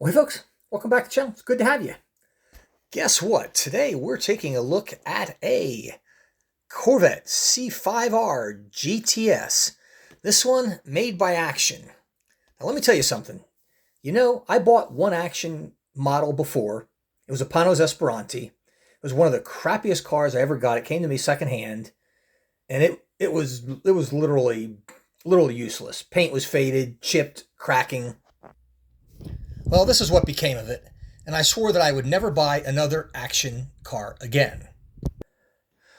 Well, hey folks, welcome back to the channel. It's good to have you. Guess what? Today we're taking a look at a Corvette C5-R GTS. This one made by Action. Now let me tell you something. You know, I bought one Action model before. It was a Panos Esperanti. It was one of the crappiest cars I ever got. It came to me secondhand, and it was literally useless. Paint was faded, chipped, cracking. Well, this is what became of it, and I swore that I would never buy another Action car again.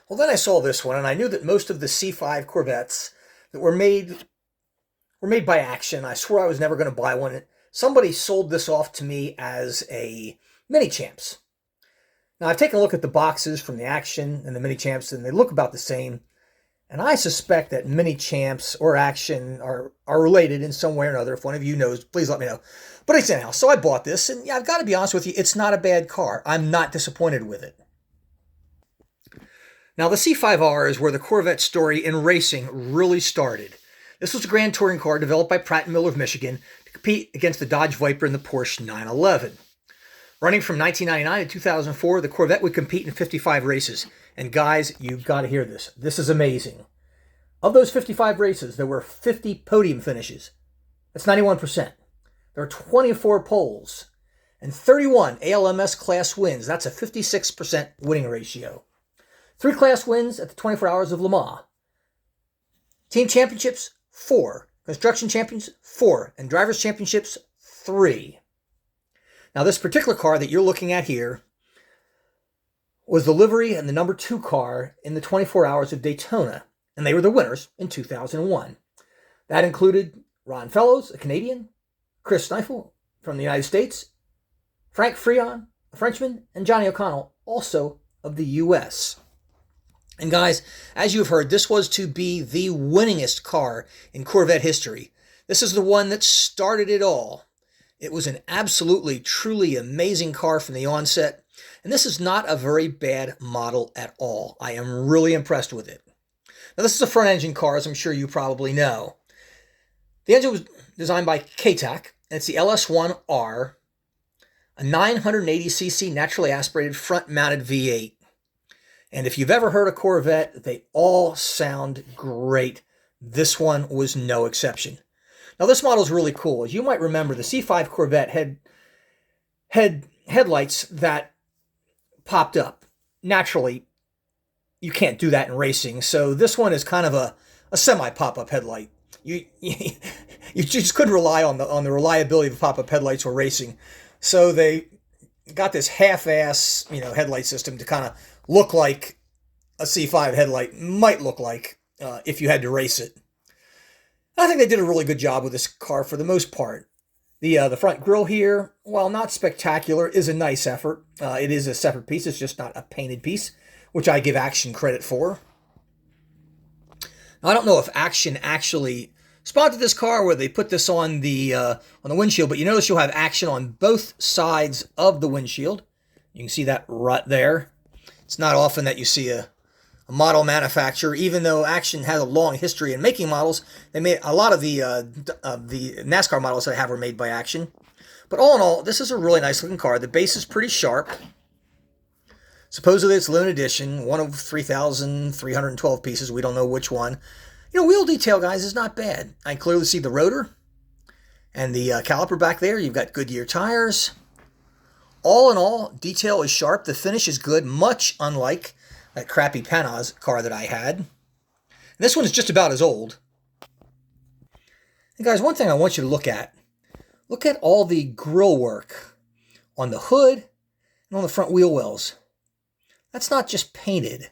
Well, then I saw this one, and I knew that most of the C5 Corvettes that were made by Action. I swore I was never going to buy one. Somebody sold this off to me as a Mini Champs. Now, I've taken a look at the boxes from the Action and the Mini Champs, and they look about the same. And I suspect that Mini Champs or Action are related in some way or another. If one of you knows, please let me know. But anyhow, so I bought this, and yeah, I've got to be honest with you, it's not a bad car. I'm not disappointed with it. Now, the C5R is where the Corvette story in racing really started. This was a Grand Touring car developed by Pratt Miller of Michigan to compete against the Dodge Viper and the Porsche 911. Running from 1999 to 2004, the Corvette would compete in 55 races. And guys, you've got to hear this. This is amazing. Of those 55 races, there were 50 podium finishes. That's 91%. There are 24 poles and 31 ALMS class wins. That's a 56% winning ratio. 3 class wins at the 24 Hours of Le Mans. Team championships, 4. Construction champions, 4. And drivers championships, 3. Now, this particular car that you're looking at here was the livery and the number 2 car in the 24 Hours of Daytona, and they were the winners in 2001. That included Ron Fellows, a Canadian, Chris Sneifel from the United States, Frank Freon, a Frenchman, and Johnny O'Connell, also of the U.S. And guys, as you've heard, this was to be the winningest car in Corvette history. This is the one that started it all. It was an absolutely, truly amazing car from the onset. And this is not a very bad model at all. I am really impressed with it. Now, this is a front engine car, as I'm sure you probably know. The engine was designed by KTAC, and it's the LS1R, a 980cc naturally aspirated front-mounted V8. And if you've ever heard a Corvette, they all sound great. This one was no exception. Now, this model is really cool. As you might remember, the C5 Corvette had headlights that popped up. Naturally, you can't do that in racing, so this one is kind of a semi-pop-up headlight. You just couldn't rely on the reliability of pop-up headlights for racing, so they got this half-ass headlight system to kind of look like a C5 headlight might look like if you had to race it. I think they did a really good job with this car for the most part. The front grille here, while not spectacular, is a nice effort. It is a separate piece. It's just not a painted piece, which I give Action credit for. Now, I don't know if Action actually spotted this car where they put this on the windshield, but you notice you'll have Action on both sides of the windshield. You can see that right there. It's not often that you see a model manufacturer, even though Action has a long history in making models. They made a lot of the NASCAR models that I have were made by Action. But all in all, this is a really nice looking car. The base is pretty sharp. Supposedly it's limited edition, one of 3,312 pieces. We don't know which one. Wheel detail, guys, is not bad. I can clearly see the rotor and the caliper back there. You've got Goodyear tires. All in all, detail is sharp. The finish is good, much unlike that crappy Panos car that I had. And this one is just about as old. And guys, one thing I want you to look at all the grille work on the hood and on the front wheel wells. That's not just painted.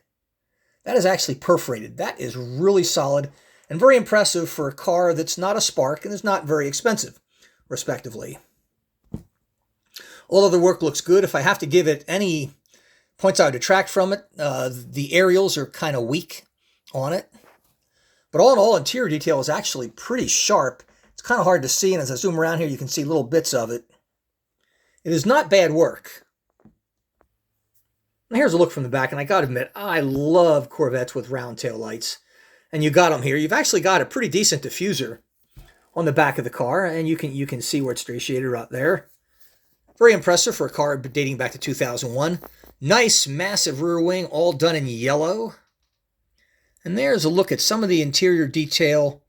That is actually perforated. That is really solid and very impressive for a car that's not a Spark and is not very expensive, respectively. All other work looks good. If I have to give it any points I would detract from it, the aerials are kind of weak on it. But all in all, interior detail is actually pretty sharp. It's kind of hard to see, and as I zoom around here, you can see little bits of it. It is not bad work. And here's a look from the back, and I got to admit, I love Corvettes with round tail lights. And you got them here. You've actually got a pretty decent diffuser on the back of the car, and you can see where it's straightshaded right there. Very impressive for a car dating back to 2001. Nice, massive rear wing, all done in yellow. And there's a look at some of the interior detail,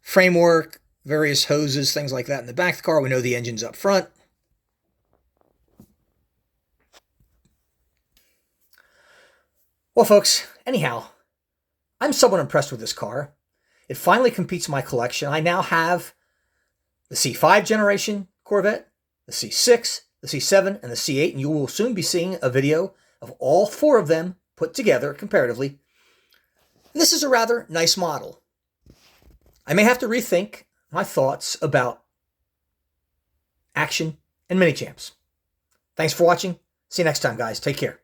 framework, various hoses, things like that in the back of the car. We know the engine's up front. Well, folks, anyhow, I'm somewhat impressed with this car. It finally competes in my collection. I now have the C5 generation Corvette, the C6, the C7, and the C8, and you will soon be seeing a video of all four of them put together comparatively. And this is a rather nice model. I may have to rethink my thoughts about action and mini champs. Thanks for watching. See you next time, guys. Take care.